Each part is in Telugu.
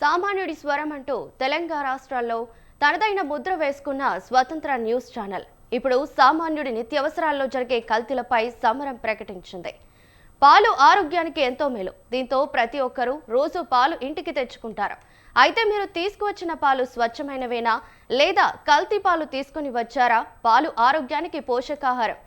సామాన్యుడి స్వరం అంటూ తెలంగాణ రాష్ట్రాల్లో తనదైన ముద్ర వేసుకున్న స్వతంత్ర న్యూస్ ఛానల్ ఇప్పుడు సామాన్యుడి నిత్యావసరాల్లో జరిగే కల్తీలపై సమరం ప్రకటించింది. పాలు ఆరోగ్యానికి ఎంతో మేలు. దీంతో ప్రతి ఒక్కరూ రోజు పాలు ఇంటికి తెచ్చుకుంటారు. అయితే మీరు తీసుకువచ్చిన పాలు స్వచ్ఛమైనవేనా లేదా కల్తీ పాలు తీసుకుని వచ్చారా? పాలు ఆరోగ్యానికి పోషకాహారం.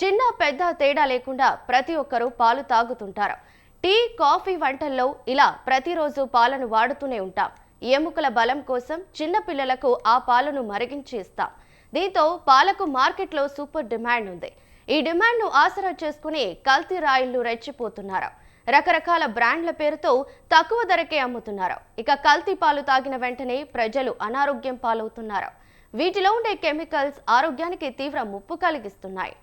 చిన్న పెద్ద తేడా లేకుండా ప్రతి ఒక్కరూ పాలు తాగుతుంటారు. టీ, కాఫీ, వంటల్లో ఇలా ప్రతిరోజు పాలను వాడుతూనే ఉంటాం. ఎముకల బలం కోసం చిన్న పిల్లలకు ఆ పాలను మరిగించి ఇస్తాం. దీంతో పాలకు మార్కెట్లో సూపర్ డిమాండ్ ఉంది. ఈ డిమాండ్ను ఆసరా చేసుకుని కల్తీ రాయిళ్లు రెచ్చిపోతున్నారు. రకరకాల బ్రాండ్ల పేరుతో తక్కువ ధరకే అమ్ముతున్నారు. ఇక కల్తీ పాలు తాగిన వెంటనే ప్రజలు అనారోగ్యం పాలవుతున్నారు. వీటిలో ఉండే కెమికల్స్ ఆరోగ్యానికి తీవ్ర ముప్పు కలిగిస్తున్నాయి.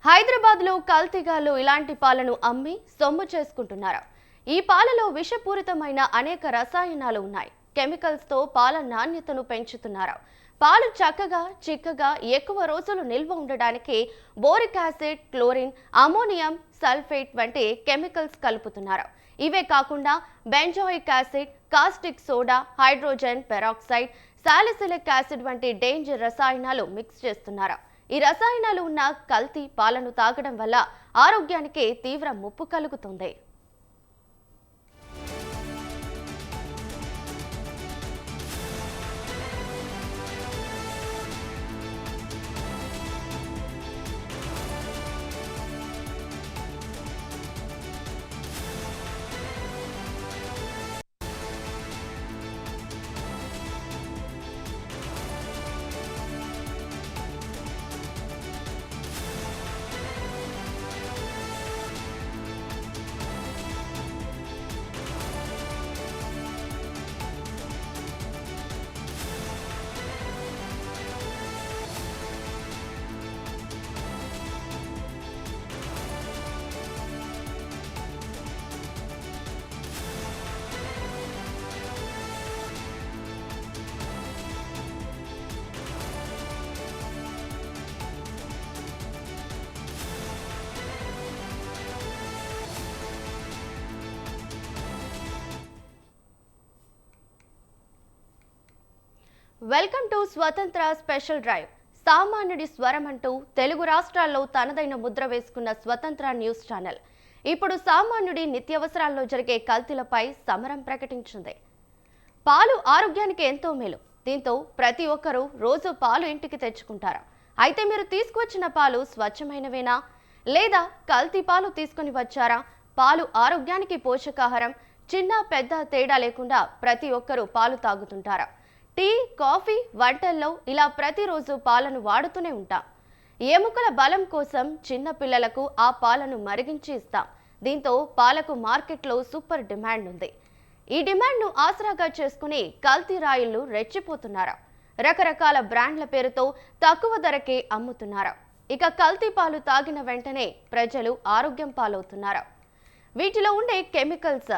హైదరాబాద్లో కల్తీగాళ్లు ఇలాంటి పాలను అమ్మి సొమ్ము చేసుకుంటున్నారు. ఈ పాలలో విషపూరితమైన అనేక రసాయనాలు ఉన్నాయి. కెమికల్స్తో పాల నాణ్యతను పెంచుతున్నారు. పాలు చక్కగా చిక్కగా ఎక్కువ రోజులు నిల్వ ఉండడానికి boric acid, chlorine, ammonium sulphate వంటి కెమికల్స్ కలుపుతున్నారు. ఇవే కాకుండా benzoic acid, caustic soda, hydrogen peroxide, salicylic acid వంటి డేంజర్ రసాయనాలు మిక్స్ చేస్తున్నారు. ఈ రసాయనాలు ఉన్న కల్తీ పాలను తాగడం వల్ల ఆరోగ్యానికి తీవ్ర ముప్పు కలుగుతుంది. వెల్కమ్ టు స్వతంత్ర స్పెషల్ డ్రైవ్. సామాన్యుడి స్వరం అంటూ తెలుగు రాష్ట్రాల్లో తనదైన ముద్ర వేసుకున్న స్వతంత్ర న్యూస్ ఛానల్ ఇప్పుడు సామాన్యుడి నిత్యావసరాల్లో జరిగే కల్తీలపై సమరం ప్రకటించింది. పాలు ఆరోగ్యానికి ఎంతో మేలు. దీంతో ప్రతి ఒక్కరూ రోజు పాలు ఇంటికి తెచ్చుకుంటారు. అయితే మీరు తీసుకువచ్చిన పాలు స్వచ్ఛమైనవేనా లేదా కల్తీ పాలు తీసుకుని వచ్చారా? పాలు ఆరోగ్యానికి పోషకాహారం. చిన్న పెద్ద తేడా లేకుండా ప్రతి ఒక్కరూ పాలు తాగుతుంటారు. టీ, కాఫీ, వంటల్లో ఇలా ప్రతిరోజు పాలను వాడుతూనే ఉంటాం. ఎముకల బలం కోసం చిన్న పిల్లలకు ఆ పాలను మరిగించి ఇస్తాం. దీంతో పాలకు మార్కెట్లో సూపర్ డిమాండ్ ఉంది. ఈ డిమాండ్ను ఆసరాగా చేసుకుని కల్తీ రాయిళ్లు రెచ్చిపోతున్నారు. రకరకాల బ్రాండ్ల పేరుతో తక్కువ ధరకే అమ్ముతున్నారు. ఇక కల్తీ పాలు తాగిన వెంటనే ప్రజలు ఆరోగ్యం పాలవుతున్నారు. వీటిలో ఉండే కెమికల్స్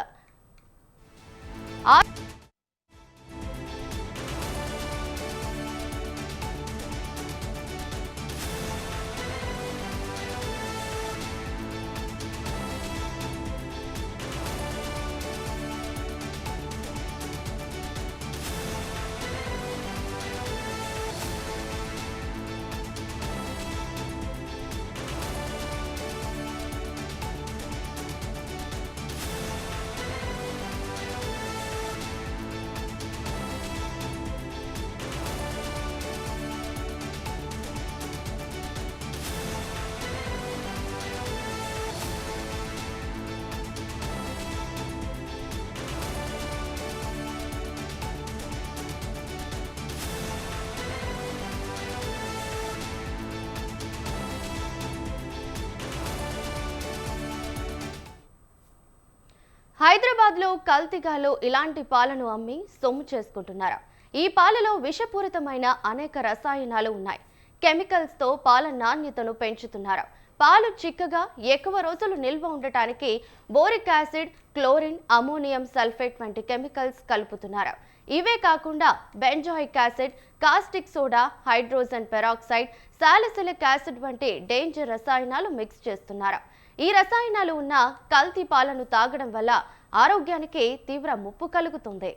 హైదరాబాద్లో కల్తీగాళ్లు ఇలాంటి పాలను అమ్మి సొమ్ము చేసుకుంటున్నారు. ఈ పాలలో విషపూరితమైన అనేక రసాయనాలు ఉన్నాయి. కెమికల్స్ తో పాల నాణ్యతను పెంచుతున్నారు. పాలు చిక్కగా ఎక్కువ రోజులు నిల్వ ఉండటానికి boric acid, chlorine, ammonium sulphate వంటి కెమికల్స్ కలుపుతున్నారు. ఇవే కాకుండా benzoic acid, caustic soda, hydrogen peroxide, salicylic acid వంటి డేంజర్ రసాయనాలు మిక్స్ చేస్తున్నారు. ఈ రసాయనాలు ఉన్న కల్తీ పాలను తాగడం వల్ల ఆరోగ్యానికి తీవ్ర ముప్పు కలుగుతుంది.